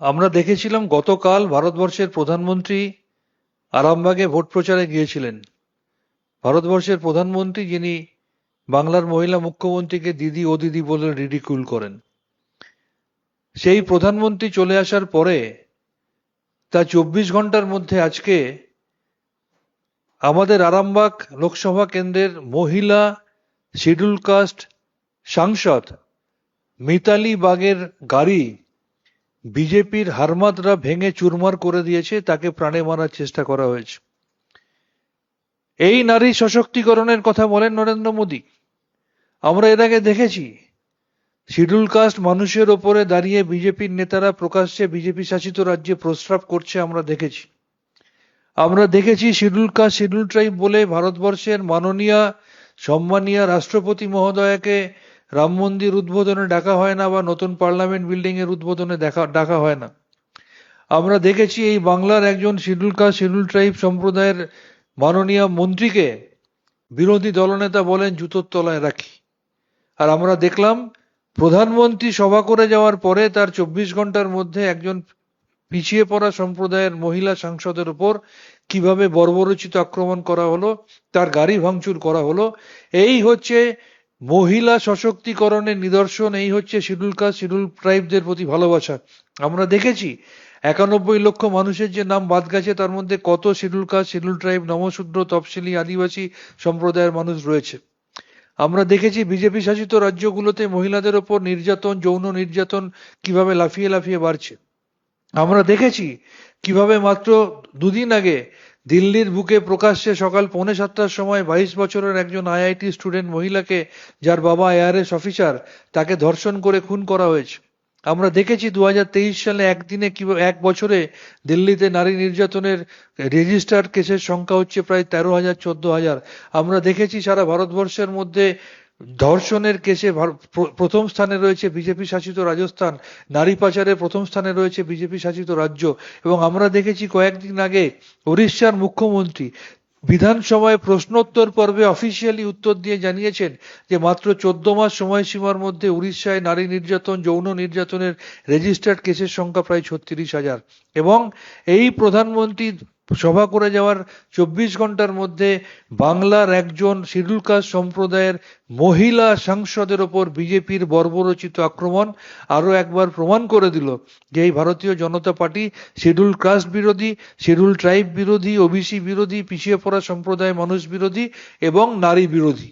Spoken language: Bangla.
আমরা দেখেছিলাম গতকাল ভারতবর্ষের প্রধানমন্ত্রী আরামবাগে ভোট প্রচারে গিয়েছিলেন। ভারতবর্ষের প্রধানমন্ত্রী যিনি বাংলার মহিলা মুখ্যমন্ত্রীকে দিদি ও দিদি বলে রিডিকুল করেন, সেই প্রধানমন্ত্রী চলে আসার পরে তা 24 ঘন্টার মধ্যে আজকে আমাদের আরামবাগ লোকসভা কেন্দ্রের মহিলা শিডিউল কাস্ট সাংসদ মিতালি বাগের গাড়ি বিজেপির হারমাদরা ভেঙে চুরমার করে দিয়েছে, তাকে প্রাণে মারার চেষ্টা করা হয়েছে। এই নারী সশক্তিকরণের কথা বলেন নরেন্দ্র মোদী। আমরা এর আগে দেখেছি শিডিউল কাস্ট মানুষের ওপরে দাঁড়িয়ে বিজেপির নেতারা প্রকাশ্যে বিজেপি শাসিত রাজ্যে প্রস্রাব করছে। আমরা দেখেছি শিডিউল কাস্ট শিডিউল ট্রাইব বলে ভারতবর্ষের মাননীয় সম্মানীয় রাষ্ট্রপতি মহোদয়াকে রাম মন্দির উদ্বোধনে ডাকা হয় না বা নতুন পার্লামেন্ট বিল্ডিং এর উদ্বোধনে ডাকা হয় না। আমরা দেখেছি এই বাংলার একজন শিডিউল কাস্ট শিডিউল ট্রাইব সম্প্রদায়ের মাননীয় মন্ত্রীকে বিরোধী দলনেতা বলেন জুতোর তলায় রাখি। আর আমরা দেখলাম প্রধানমন্ত্রী সভা করে যাওয়ার পরে তার 24 ঘন্টার মধ্যে একজন পিছিয়ে পড়া সম্প্রদায়ের মহিলা সাংসদের উপর কিভাবে বর্বরোচিত আক্রমণ করা হলো, তার গাড়ি ভাঙচুর করা হলো। এই হচ্ছে মহিলা সশক্তিকরণের নিদর্শন, এই হচ্ছে শিডিউল কাস্ট শিডিউল ট্রাইবদের প্রতি ভালোবাসা। আমরা দেখেছি 91 লক্ষ মানুষের যে নাম বাদ গেছে তার মধ্যে কত schedule caste schedule tribe, Namasudra, তফসিলি, আদিবাসী সম্প্রদায়ের মানুষ রয়েছে। আমরা দেখেছি বিজেপি শাসিত রাজ্যগুলোতে মহিলাদের ওপর নির্যাতন, যৌন নির্যাতন কিভাবে লাফিয়ে লাফিয়ে বাড়ছে। আমরা দেখেছি কিভাবে মাত্র দুদিন আগে দিল্লির বুকে প্রকাশ্যে সকাল 6:45টার সময় 22 বছরের একজন আইআইটি স্টুডেন্ট মহিলাকে, যার বাবা এআরএস অফিসার, তাকে ধর্ষণ করে খুন করা হয়েছে। আমরা দেখেছি 2023 সালে একদিনে এক বছরে দিল্লিতে নারী নির্যাতনের রেজিস্টার্ড কেসের সংখ্যা হচ্ছে প্রায় 13,000 14,000। আমরা দেখেছি সারা ভারতবর্ষের মধ্যে ধর্ষণের কেসে প্রথম স্থানে রয়েছে বিজেপি শাসিত রাজস্থান, নারী পাচারে প্রথম স্থানে রয়েছে বিজেপি শাসিত রাজ্য। এবং আমরা দেখেছি কয়েকদিন আগে উড়িষ্যার মুখ্যমন্ত্রী বিধানসভায় প্রশ্নোত্তর পর্বে অফিসিয়ালি উত্তর দিয়ে জানিয়েছেন যে মাত্র 14 মাস সময়সীমার মধ্যে উড়িষ্যায় নারী নির্যাতন, যৌন নির্যাতনের রেজিস্টার্ড কেসের সংখ্যা প্রায় 36,000। এবং এই প্রধানমন্ত্রী সভা করে যাওয়ার 24 ঘন্টার মধ্যে বাংলার একজন শিডিউল কাস্ট সম্প্রদায়ের মহিলা সাংসদের ওপর বিজেপির বর্বরোচিত আক্রমণ আরো একবার প্রমাণ করে দিল যে এই ভারতীয় জনতা পার্টি শিডিউল কাস্ট বিরোধী, শিডিউল ট্রাইব বিরোধী, ওবিসি বিরোধী, পিছিয়ে পড়া সম্প্রদায় মানুষ বিরোধী এবং নারী বিরোধী।